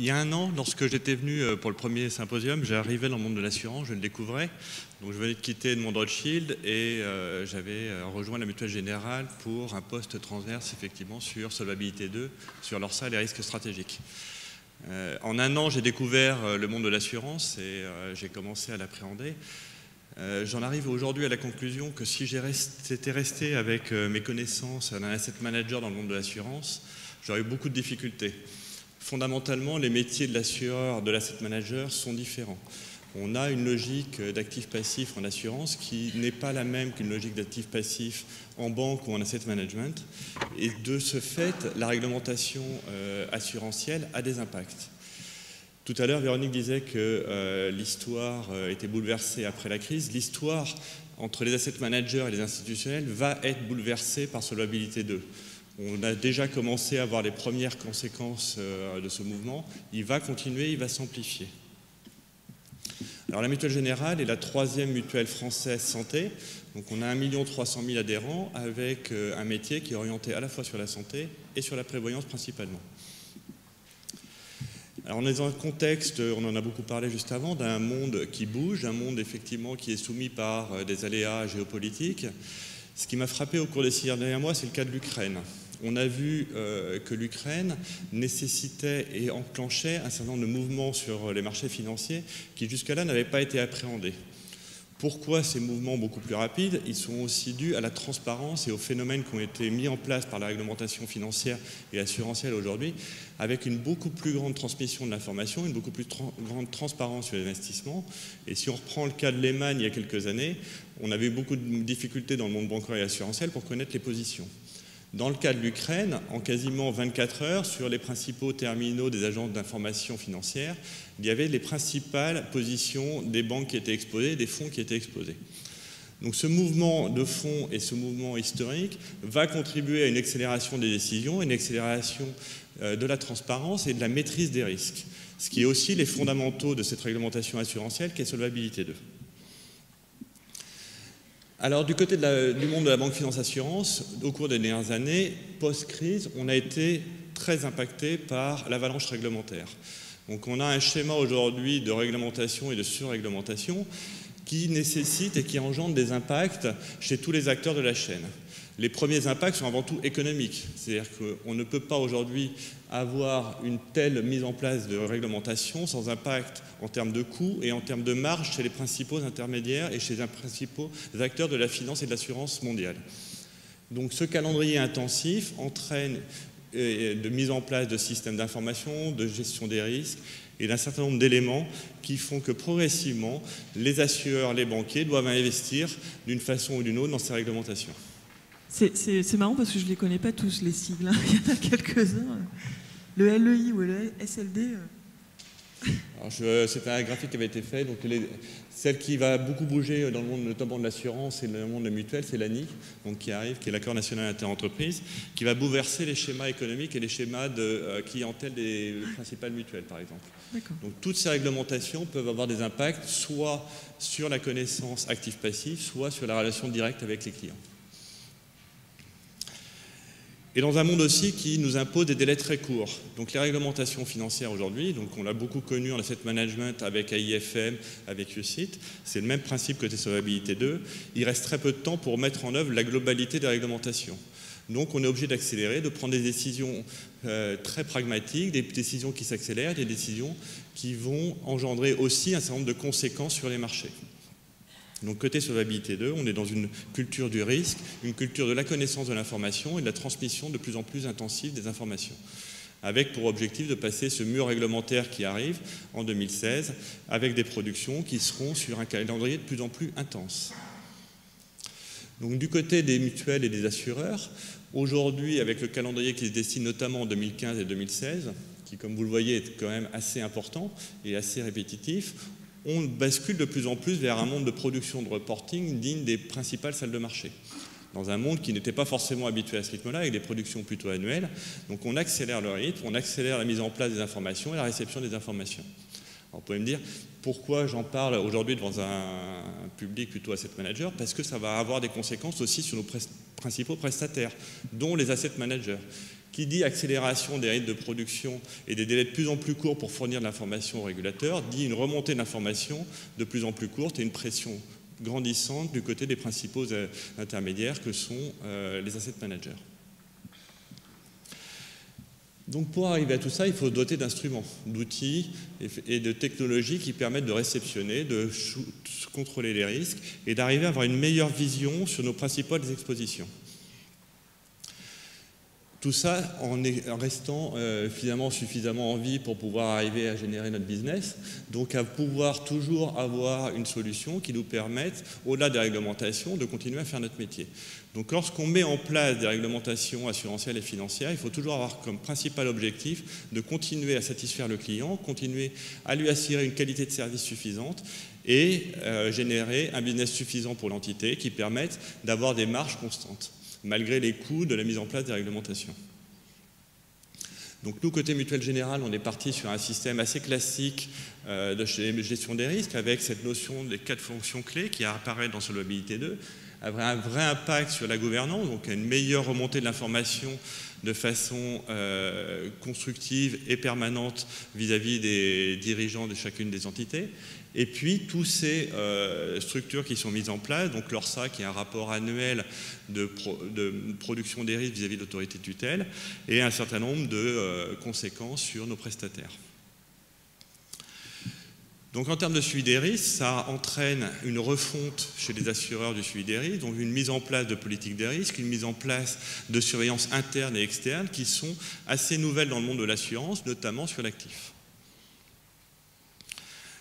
Il y a un an, lorsque j'étais venu pour le premier symposium, j'arrivais dans le monde de l'assurance, je le découvrais. Donc je venais de quitter Edmond Rothschild et j'avais rejoint la Mutuelle Générale pour un poste transverse effectivement sur Solvabilité 2, sur l'ORSA et les risques stratégiques. En un an, j'ai découvert le monde de l'assurance et j'ai commencé à l'appréhender. J'en arrive aujourd'hui à la conclusion que si j'étais resté avec mes connaissances d'un asset manager dans le monde de l'assurance, j'aurais eu beaucoup de difficultés. Fondamentalement, les métiers de l'assureur, de l'asset manager sont différents. On a une logique d'actifs passifs en assurance qui n'est pas la même qu'une logique d'actifs passifs en banque ou en asset management. Et de ce fait, la réglementation assurantielle a des impacts. Tout à l'heure, Véronique disait que l'histoire était bouleversée après la crise. L'histoire entre les asset managers et les institutionnels va être bouleversée par Solvabilité 2. On a déjà commencé à voir les premières conséquences de ce mouvement. Il va continuer, il va s'amplifier. Alors la Mutuelle Générale est la troisième mutuelle française santé. Donc on a 1 300 000 adhérents avec un métier qui est orienté à la fois sur la santé et sur la prévoyance principalement. Alors on est dans un contexte, on en a beaucoup parlé juste avant, d'un monde qui bouge, un monde effectivement qui est soumis par des aléas géopolitiques. Ce qui m'a frappé au cours des 6 derniers mois, c'est le cas de l'Ukraine. On a vu que l'Ukraine nécessitait et enclenchait un certain nombre de mouvements sur les marchés financiers qui jusqu'à-là n'avaient pas été appréhendés. Pourquoi ces mouvements beaucoup plus rapides? Ils sont aussi dus à la transparence et aux phénomènes qui ont été mis en place par la réglementation financière et assurantielle aujourd'hui, avec une beaucoup plus grande transmission de l'information, une beaucoup plus grande transparence sur les investissements. Et si on reprend le cas de Lehman il y a quelques années, on avait eu beaucoup de difficultés dans le monde bancaire et assurantiel pour connaître les positions. Dans le cas de l'Ukraine, en quasiment 24 heures, sur les principaux terminaux des agences d'information financière, il y avait les principales positions des banques qui étaient exposées, des fonds qui étaient exposés. Donc ce mouvement de fonds et ce mouvement historique va contribuer à une accélération des décisions, une accélération de la transparence et de la maîtrise des risques, ce qui est aussi les fondamentaux de cette réglementation assurantielle qui est Solvabilité 2. Alors, du côté du monde de la banque finance assurance, au cours des dernières années, post-crise, on a été très impacté par l'avalanche réglementaire. Donc, on a un schéma aujourd'hui de réglementation et de surréglementation qui nécessite et qui engendre des impacts chez tous les acteurs de la chaîne. Les premiers impacts sont avant tout économiques, c'est-à-dire qu'on ne peut pas aujourd'hui avoir une telle mise en place de réglementation sans impact en termes de coûts et en termes de marge chez les principaux intermédiaires et chez les principaux acteurs de la finance et de l'assurance mondiale. Donc ce calendrier intensif entraîne de mise en place de systèmes d'information, de gestion des risques et d'un certain nombre d'éléments qui font que progressivement, les assureurs, les banquiers doivent investir d'une façon ou d'une autre dans ces réglementations. C'est marrant parce que je ne les connais pas tous, les sigles. Hein. Il y en a quelques-uns. Le LEI ou le SLD. C'est un graphique qui avait été fait. Donc celle qui va beaucoup bouger dans le monde notamment de l'assurance et dans le monde de la mutuelle, c'est l'ANI, donc qui arrive, qui est l'accord national interentreprise, qui va bouleverser les schémas économiques et les schémas de clientèle des principales mutuelles, par exemple. Donc toutes ces réglementations peuvent avoir des impacts soit sur la connaissance actif-passif, soit sur la relation directe avec les clients. Et dans un monde aussi qui nous impose des délais très courts. Donc les réglementations financières aujourd'hui, donc on l'a beaucoup connu en asset management avec AIFM, avec UCIT, c'est le même principe que Solvabilité 2. Il reste très peu de temps pour mettre en œuvre la globalité des réglementations. Donc on est obligé d'accélérer, de prendre des décisions très pragmatiques, des décisions qui s'accélèrent, des décisions qui vont engendrer aussi un certain nombre de conséquences sur les marchés. Donc côté Solvabilité 2, on est dans une culture du risque, une culture de la connaissance de l'information et de la transmission de plus en plus intensive des informations, avec pour objectif de passer ce mur réglementaire qui arrive en 2016, avec des productions qui seront sur un calendrier de plus en plus intense. Donc du côté des mutuelles et des assureurs, aujourd'hui avec le calendrier qui se dessine notamment en 2015 et 2016, qui comme vous le voyez est quand même assez important et assez répétitif, on bascule de plus en plus vers un monde de production de reporting digne des principales salles de marché, dans un monde qui n'était pas forcément habitué à ce rythme-là, avec des productions plutôt annuelles. Donc on accélère le rythme, on accélère la mise en place des informations et la réception des informations. Alors vous pouvez me dire, pourquoi j'en parle aujourd'hui devant un public plutôt asset manager? Parce que ça va avoir des conséquences aussi sur nos principaux prestataires, dont les asset managers, Qui dit accélération des rythmes de production et des délais de plus en plus courts pour fournir de l'information au régulateur, dit une remontée de l'information de plus en plus courte et une pression grandissante du côté des principaux intermédiaires que sont les asset managers. Donc pour arriver à tout ça, il faut doter d'instruments, d'outils et de technologies qui permettent de réceptionner, de contrôler les risques et d'arriver à avoir une meilleure vision sur nos principales expositions. Tout ça en restant finalement suffisamment en vie pour pouvoir arriver à générer notre business, donc à pouvoir toujours avoir une solution qui nous permette, au-delà des réglementations, de continuer à faire notre métier. Donc lorsqu'on met en place des réglementations assurantielles et financières, il faut toujours avoir comme principal objectif de continuer à satisfaire le client, continuer à lui assurer une qualité de service suffisante et générer un business suffisant pour l'entité qui permette d'avoir des marges constantes, malgré les coûts de la mise en place des réglementations. Donc nous, côté Mutuelle Générale, on est parti sur un système assez classique de gestion des risques, avec cette notion des 4 fonctions clés qui apparaît dans Solvabilité 2, avec un vrai impact sur la gouvernance, donc une meilleure remontée de l'information de façon constructive et permanente vis-à-vis des dirigeants de chacune des entités. Et puis, toutes ces structures qui sont mises en place, donc l'ORSA, qui est un rapport annuel de production des risques vis-à-vis de l'autorité de tutelle, et un certain nombre de conséquences sur nos prestataires. Donc en termes de suivi des risques, ça entraîne une refonte chez les assureurs du suivi des risques, donc une mise en place de politique des risques, une mise en place de surveillance interne et externe qui sont assez nouvelles dans le monde de l'assurance, notamment sur l'actif.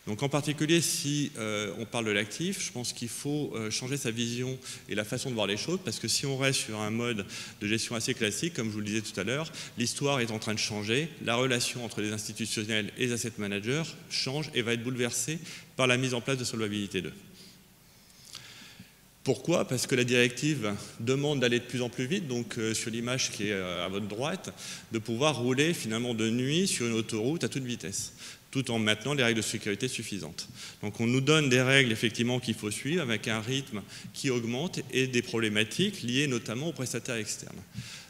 Donc en particulier, si on parle de l'actif, je pense qu'il faut changer sa vision et la façon de voir les choses, parce que si on reste sur un mode de gestion assez classique, comme je vous le disais tout à l'heure, l'histoire est en train de changer, la relation entre les institutionnels et les asset managers change et va être bouleversée par la mise en place de Solvabilité 2. Pourquoi? Parce que la directive demande d'aller de plus en plus vite, donc sur l'image qui est à votre droite, de pouvoir rouler finalement de nuit sur une autoroute à toute vitesse, tout en maintenant les règles de sécurité suffisantes. Donc on nous donne des règles effectivement qu'il faut suivre avec un rythme qui augmente et des problématiques liées notamment aux prestataires externes.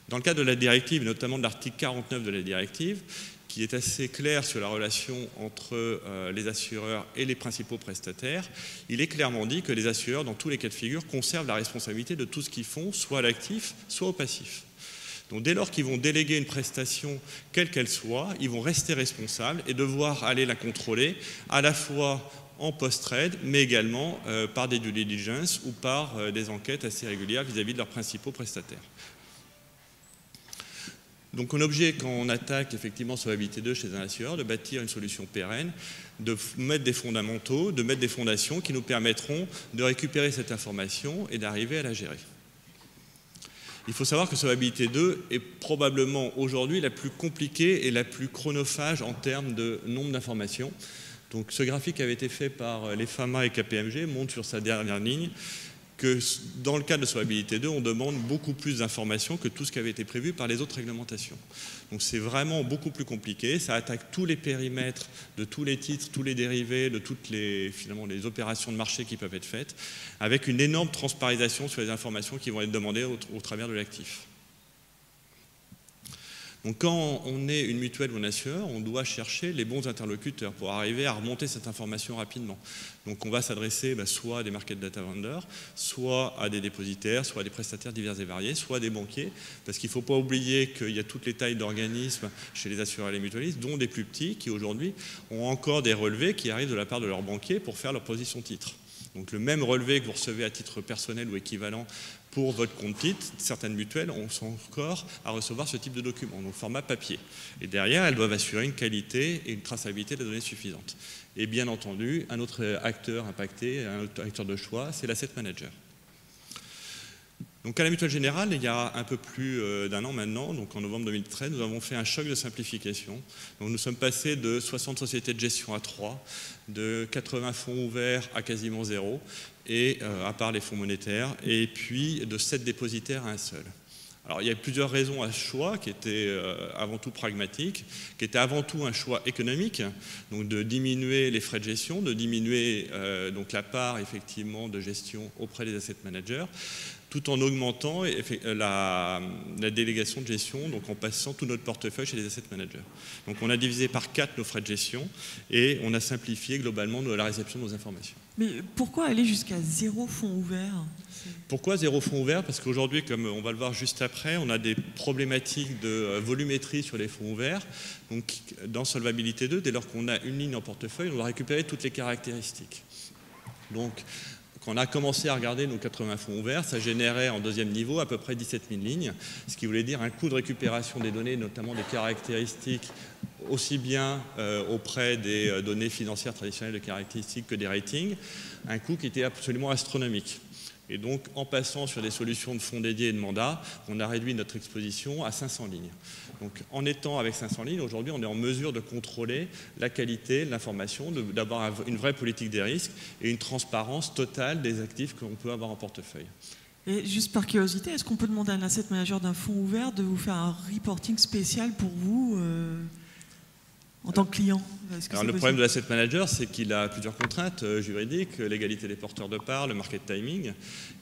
Dans le cadre de la directive, notamment de l'article 49 de la directive, qui est assez clair sur la relation entre les assureurs et les principaux prestataires, il est clairement dit que les assureurs, dans tous les cas de figure, conservent la responsabilité de tout ce qu'ils font, soit à l'actif, soit au passif. Donc dès lors qu'ils vont déléguer une prestation, quelle qu'elle soit, ils vont rester responsables et devoir aller la contrôler, à la fois en post-trade, mais également par des due diligence ou par des enquêtes assez régulières vis-à-vis de leurs principaux prestataires. Donc un objet, quand on attaque effectivement Solvabilité 2 chez un assureur, de bâtir une solution pérenne, de mettre des fondamentaux, de mettre des fondations qui nous permettront de récupérer cette information et d'arriver à la gérer. Il faut savoir que Solvabilité 2 est probablement aujourd'hui la plus compliquée et la plus chronophage en termes de nombre d'informations. Donc ce graphique avait été fait par les FAMA et KPMG, montre sur sa dernière ligne que dans le cadre de Solvabilité 2, on demande beaucoup plus d'informations que tout ce qui avait été prévu par les autres réglementations. Donc c'est vraiment beaucoup plus compliqué, ça attaque tous les périmètres de tous les titres, tous les dérivés, de toutes les, finalement, les opérations de marché qui peuvent être faites, avec une énorme transparisation sur les informations qui vont être demandées au travers de l'actif. Donc quand on est une mutuelle ou un assureur, on doit chercher les bons interlocuteurs pour arriver à remonter cette information rapidement. Donc on va s'adresser soit à des market data vendors, soit à des dépositaires, soit à des prestataires divers et variés, soit à des banquiers, parce qu'il ne faut pas oublier qu'il y a toutes les tailles d'organismes chez les assureurs et les mutualistes, dont des plus petits qui aujourd'hui ont encore des relevés qui arrivent de la part de leurs banquiers pour faire leur position titre. Donc le même relevé que vous recevez à titre personnel ou équivalent pour votre compte titre, certaines mutuelles sont encore à recevoir ce type de document, donc format papier. Et derrière, elles doivent assurer une qualité et une traçabilité des données suffisantes. Et bien entendu, un autre acteur impacté, un autre acteur de choix, c'est l'asset manager. Donc à la Mutuelle Générale, il y a un peu plus d'un an maintenant, donc en novembre 2013, nous avons fait un choc de simplification. Donc nous sommes passés de 60 sociétés de gestion à 3, de 80 fonds ouverts à quasiment 0, et à part les fonds monétaires, et puis de 7 dépositaires à un seul. Alors il y a plusieurs raisons à ce choix qui étaient avant tout pragmatiques, qui étaient avant tout un choix économique, donc de diminuer les frais de gestion, de diminuer donc la part effectivement de gestion auprès des asset managers, tout en augmentant la délégation de gestion, donc en passant tout notre portefeuille chez les asset managers. Donc on a divisé par 4 nos frais de gestion et on a simplifié globalement la réception de nos informations. Mais pourquoi aller jusqu'à 0 fonds ouverts? Pourquoi 0 fonds ouverts? Parce qu'aujourd'hui, comme on va le voir juste après, on a des problématiques de volumétrie sur les fonds ouverts. Donc dans Solvabilité 2, dès lors qu'on a une ligne en portefeuille, on doit récupérer toutes les caractéristiques. Donc quand on a commencé à regarder nos 80 fonds ouverts, ça générait en deuxième niveau à peu près 17 000 lignes, ce qui voulait dire un coût de récupération des données, notamment des caractéristiques, aussi bien auprès des données financières traditionnelles de caractéristiques que des ratings, un coût qui était absolument astronomique. Et donc, en passant sur des solutions de fonds dédiés et de mandats, on a réduit notre exposition à 500 lignes. Donc, en étant avec 500 lignes, aujourd'hui, on est en mesure de contrôler la qualité de l'information, d'avoir une vraie politique des risques et une transparence totale des actifs qu'on peut avoir en portefeuille. Et juste par curiosité, est-ce qu'on peut demander à un asset manager d'un fonds ouvert de vous faire un reporting spécial pour vous en tant que client? Alors le problème de l'asset manager, c'est qu'il a plusieurs contraintes juridiques, l'égalité des porteurs de parts, le market timing.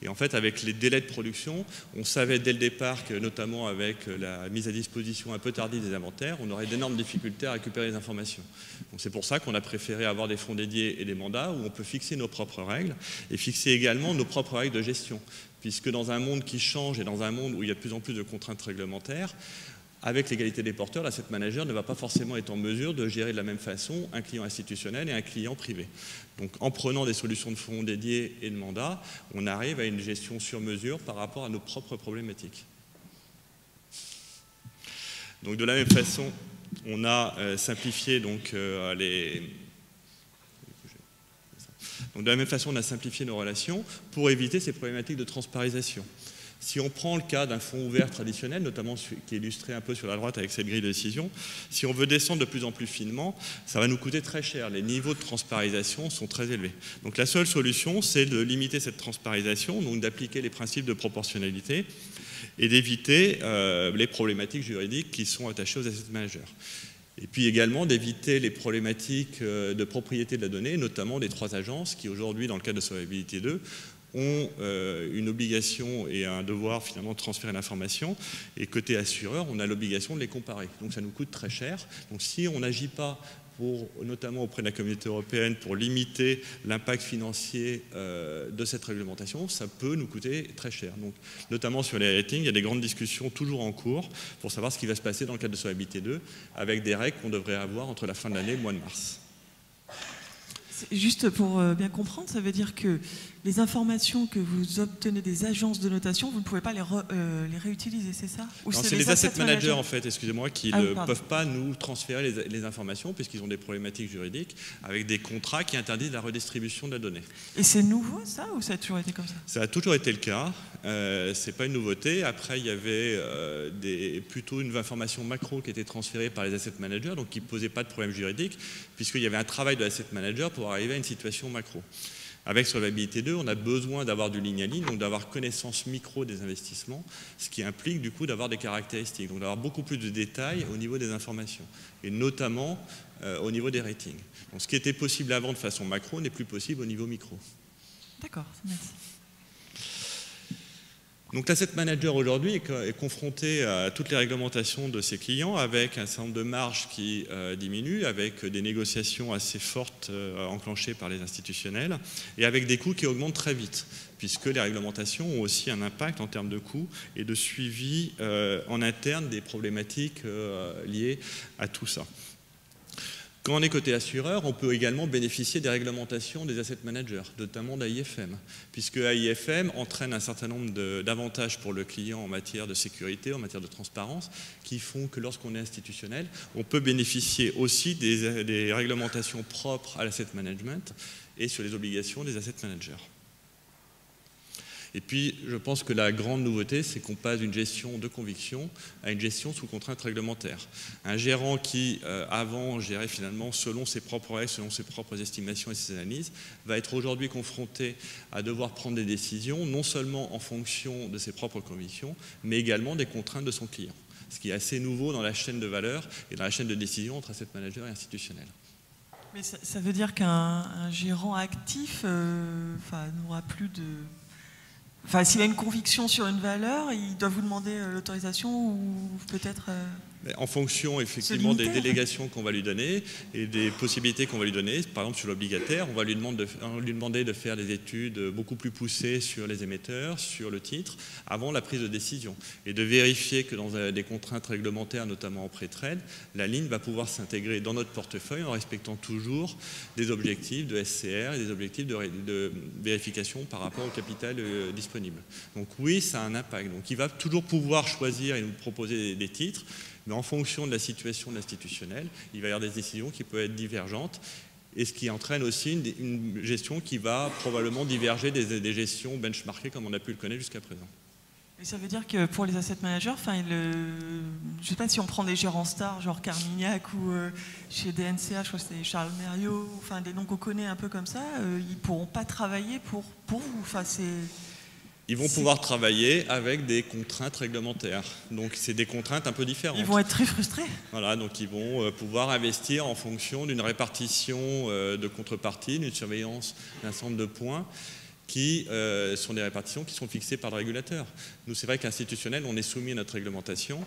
Et en fait, avec les délais de production, on savait dès le départ que, notamment avec la mise à disposition un peu tardive des inventaires, on aurait d'énormes difficultés à récupérer les informations. Donc c'est pour ça qu'on a préféré avoir des fonds dédiés et des mandats où on peut fixer nos propres règles et fixer également nos propres règles de gestion. Puisque dans un monde qui change et dans un monde où il y a de plus en plus de contraintes réglementaires, avec l'égalité des porteurs, l'asset manager ne va pas forcément être en mesure de gérer de la même façon un client institutionnel et un client privé. Donc en prenant des solutions de fonds dédiés et de mandats, on arrive à une gestion sur mesure par rapport à nos propres problématiques. Donc de la même façon, on a simplifié donc, Donc de la même façon, on a simplifié nos relations pour éviter ces problématiques de transparisation. Si on prend le cas d'un fonds ouvert traditionnel, notamment qui est illustré un peu sur la droite avec cette grille de décision, si on veut descendre de plus en plus finement, ça va nous coûter très cher. Les niveaux de transparisation sont très élevés. Donc la seule solution, c'est de limiter cette transparisation, donc d'appliquer les principes de proportionnalité et d'éviter les problématiques juridiques qui sont attachées aux asset managers. Et puis également d'éviter les problématiques de propriété de la donnée, notamment des 3 agences qui aujourd'hui, dans le cadre de Solvabilité 2, ont une obligation et un devoir finalement de transférer l'information, et côté assureur, on a l'obligation de les comparer. Donc ça nous coûte très cher. Donc si on n'agit pas, notamment auprès de la communauté européenne, pour limiter l'impact financier de cette réglementation, ça peut nous coûter très cher. Donc, notamment sur les ratings, il y a des grandes discussions toujours en cours pour savoir ce qui va se passer dans le cadre de Solvabilité 2, avec des règles qu'on devrait avoir entre la fin de l'année et le mois de mars. Juste pour bien comprendre, ça veut dire que les informations que vous obtenez des agences de notation, vous ne pouvez pas les réutiliser, c'est ça? Ou c'est les asset managers, en fait, excusez-moi, qui ne peuvent pas nous transférer les informations puisqu'ils ont des problématiques juridiques avec des contrats qui interdisent la redistribution de la donnée. Et c'est nouveau, ça, ou ça a toujours été comme ça? Ça a toujours été le cas. C'est pas une nouveauté. Après, il y avait plutôt une information macro qui était transférée par les asset managers, donc qui ne posait pas de problème juridique, puisqu'il y avait un travail de l'asset manager pour arriver à une situation macro. Avec Solvabilité 2, on a besoin d'avoir du ligne à ligne, donc d'avoir connaissance micro des investissements, ce qui implique du coup d'avoir des caractéristiques, donc d'avoir beaucoup plus de détails au niveau des informations, et notamment au niveau des ratings. Donc ce qui était possible avant de façon macro n'est plus possible au niveau micro. D'accord, merci. Donc l'asset manager aujourd'hui est confronté à toutes les réglementations de ses clients avec un certain nombre de marges qui diminuent, avec des négociations assez fortes enclenchées par les institutionnels et avec des coûts qui augmentent très vite puisque les réglementations ont aussi un impact en termes de coûts et de suivi en interne des problématiques liées à tout ça. Quand on est côté assureur, on peut également bénéficier des réglementations des asset managers, notamment d'AIFM, puisque AIFM entraîne un certain nombre d'avantages pour le client en matière de sécurité, en matière de transparence, qui font que lorsqu'on est institutionnel, on peut bénéficier aussi des réglementations propres à l'asset management et sur les obligations des asset managers. Et puis, je pense que la grande nouveauté, c'est qu'on passe d'une gestion de conviction à une gestion sous contrainte réglementaire. Un gérant qui, avant, gérait finalement selon ses propres règles, selon ses propres estimations et ses analyses, va être aujourd'hui confronté à devoir prendre des décisions, non seulement en fonction de ses propres convictions, mais également des contraintes de son client. Ce qui est assez nouveau dans la chaîne de valeur et dans la chaîne de décision entre asset manager et institutionnel. Mais ça veut dire qu'un gérant actif n'aura plus de... Enfin, s'il a une conviction sur une valeur, il doit vous demander l'autorisation ou peut-être... En fonction effectivement des délégations qu'on va lui donner et des possibilités qu'on va lui donner, par exemple sur l'obligataire, on va lui demander de faire des études beaucoup plus poussées sur les émetteurs, sur le titre, avant la prise de décision, et de vérifier que dans des contraintes réglementaires, notamment en pré-trade, la ligne va pouvoir s'intégrer dans notre portefeuille en respectant toujours des objectifs de SCR et des objectifs de vérification par rapport au capital disponible. Donc oui, ça a un impact. Donc il va toujours pouvoir choisir et nous proposer des titres, mais en fonction de la situation de l'institutionnel, il va y avoir des décisions qui peuvent être divergentes, et ce qui entraîne aussi une gestion qui va probablement diverger des gestions benchmarkées comme on a pu le connaître jusqu'à présent. Et ça veut dire que pour les asset managers, je ne sais pas si on prend des gérants stars, genre Carmignac ou chez DNCA, je crois que c'est Charles Mériot, enfin des noms qu'on connaît un peu comme ça, ils ne pourront pas travailler pour vous. Enfin, ils vont pouvoir travailler avec des contraintes réglementaires. Donc, c'est des contraintes un peu différentes. Ils vont être très frustrés. Voilà, donc ils vont pouvoir investir en fonction d'une répartition de contrepartie, d'une surveillance d'un certain nombre de points qui sont des répartitions qui sont fixées par le régulateur. Nous, c'est vrai qu'institutionnel, on est soumis à notre réglementation.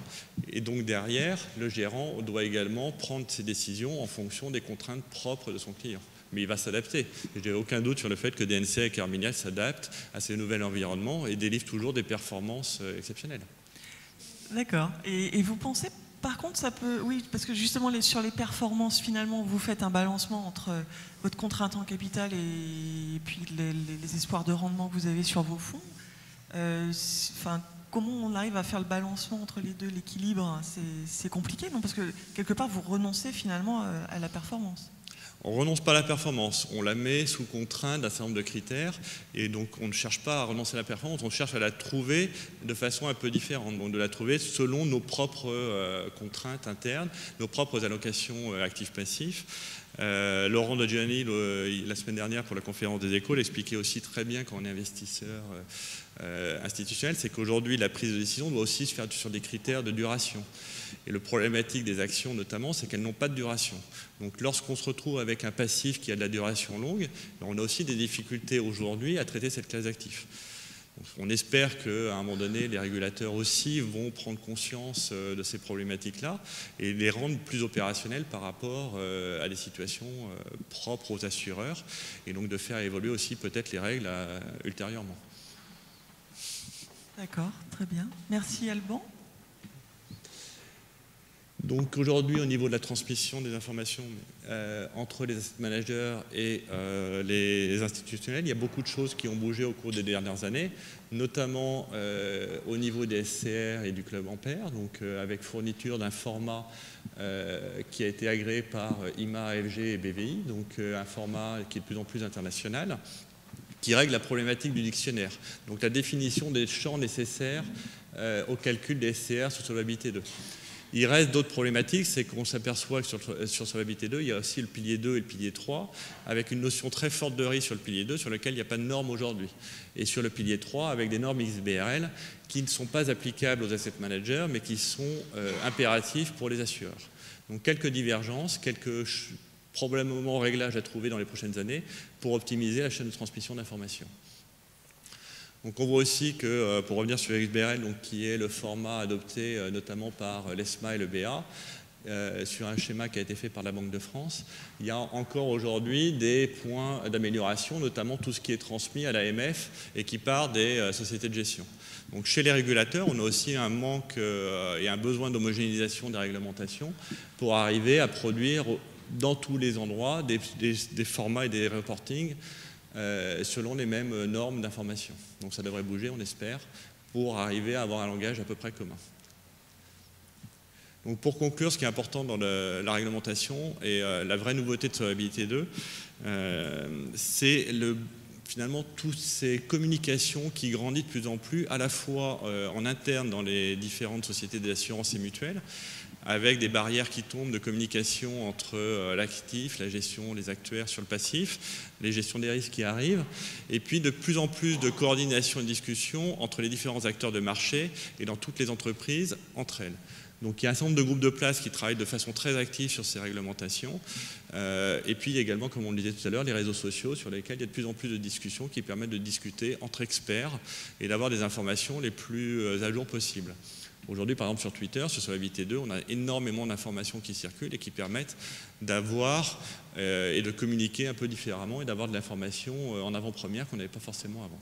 Et donc, derrière, le gérant doit également prendre ses décisions en fonction des contraintes propres de son client. Mais il va s'adapter. Je n'ai aucun doute sur le fait que DNCA et Carmignac s'adaptent à ces nouveaux environnements et délivrent toujours des performances exceptionnelles. D'accord. Et vous pensez, par contre, ça peut... Oui, parce que justement, sur les performances, finalement, vous faites un balancement entre votre contrainte en capital et puis les espoirs de rendement que vous avez sur vos fonds. Comment on arrive à faire le balancement entre les deux, l'équilibre? C'est compliqué, non? Parce que quelque part, vous renoncez finalement à la performance. On ne renonce pas à la performance, on la met sous contrainte d'un certain nombre de critères, et donc on ne cherche pas à renoncer à la performance, on cherche à la trouver de façon un peu différente, donc de la trouver selon nos propres contraintes internes, nos propres allocations actifs-passifs. Laurent de Gianni, la semaine dernière pour la conférence des Échos, l'expliquait aussi très bien quand on est investisseur institutionnel, c'est qu'aujourd'hui la prise de décision doit aussi se faire sur des critères de duration. Et le problématique des actions notamment, c'est qu'elles n'ont pas de duration. Donc lorsqu'on se retrouve avec un passif qui a de la duration longue, on a aussi des difficultés aujourd'hui à traiter cette classe d'actifs. On espère qu'à un moment donné, les régulateurs aussi vont prendre conscience de ces problématiques-là et les rendre plus opérationnelles par rapport à des situations propres aux assureurs, et donc de faire évoluer aussi peut-être les règles ultérieurement. D'accord, très bien. Merci Alban. Donc aujourd'hui, au niveau de la transmission des informations entre les asset managers et les institutionnels, il y a beaucoup de choses qui ont bougé au cours des dernières années, notamment au niveau des SCR et du club Ampère, donc avec fourniture d'un format qui a été agréé par IMA, FG et BVI, donc un format qui est de plus en plus international, qui règle la problématique du dictionnaire, donc la définition des champs nécessaires au calcul des SCR sur solvabilité 2. Il reste d'autres problématiques, c'est qu'on s'aperçoit que sur solvabilité 2, il y a aussi le pilier 2 et le pilier 3, avec une notion très forte de risque sur le pilier 2, sur lequel il n'y a pas de normes aujourd'hui. Et sur le pilier 3, avec des normes XBRL qui ne sont pas applicables aux asset managers, mais qui sont impératives pour les assureurs. Donc quelques divergences, quelques probablement réglages à trouver dans les prochaines années pour optimiser la chaîne de transmission d'informations. Donc on voit aussi que, pour revenir sur XBRL, donc, qui est le format adopté notamment par l'ESMA et le BA, sur un schéma qui a été fait par la Banque de France, il y a encore aujourd'hui des points d'amélioration, notamment tout ce qui est transmis à l'AMF et qui part des sociétés de gestion. Donc chez les régulateurs, on a aussi un manque et un besoin d'homogénéisation des réglementations pour arriver à produire dans tous les endroits des formats et des reportings selon les mêmes normes d'information. Donc ça devrait bouger, on espère, pour arriver à avoir un langage à peu près commun. Donc pour conclure, ce qui est important dans la réglementation et la vraie nouveauté de solvabilité 2, c'est le finalement toutes ces communications qui grandissent de plus en plus, à la fois en interne dans les différentes sociétés d'assurance et mutuelles, avec des barrières qui tombent de communication entre l'actif, la gestion, les actuaires sur le passif, les gestions des risques qui arrivent, et puis de plus en plus de coordination et de discussion entre les différents acteurs de marché et dans toutes les entreprises entre elles. Donc il y a un certain nombre de groupes de place qui travaillent de façon très active sur ces réglementations. Et puis également, comme on le disait tout à l'heure, les réseaux sociaux sur lesquels il y a de plus en plus de discussions qui permettent de discuter entre experts et d'avoir des informations les plus à jour possibles. Aujourd'hui, par exemple, sur Twitter, sur Solvabilité 2, on a énormément d'informations qui circulent et qui permettent d'avoir et de communiquer un peu différemment et d'avoir de l'information en avant-première qu'on n'avait pas forcément avant.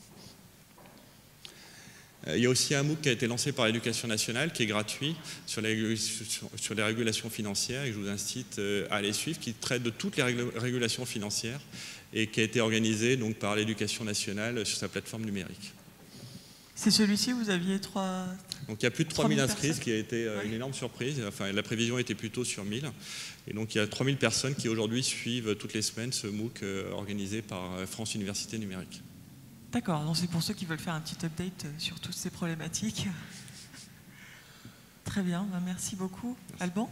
Il y a aussi un MOOC qui a été lancé par l'Éducation nationale, qui est gratuit, sur les régulations financières, et je vous incite à aller suivre, qui traite de toutes les régulations financières et qui a été organisé donc, par l'Éducation nationale sur sa plateforme numérique. C'est celui-ci, vous aviez 3... Donc il y a plus de 3000 inscrits, ce qui a été une énorme surprise. Enfin, la prévision était plutôt sur 1000. Et donc il y a 3000 personnes qui aujourd'hui suivent toutes les semaines ce MOOC organisé par France Université Numérique. D'accord, donc c'est pour ceux qui veulent faire un petit update sur toutes ces problématiques. Très bien, merci beaucoup. Merci. Alban ?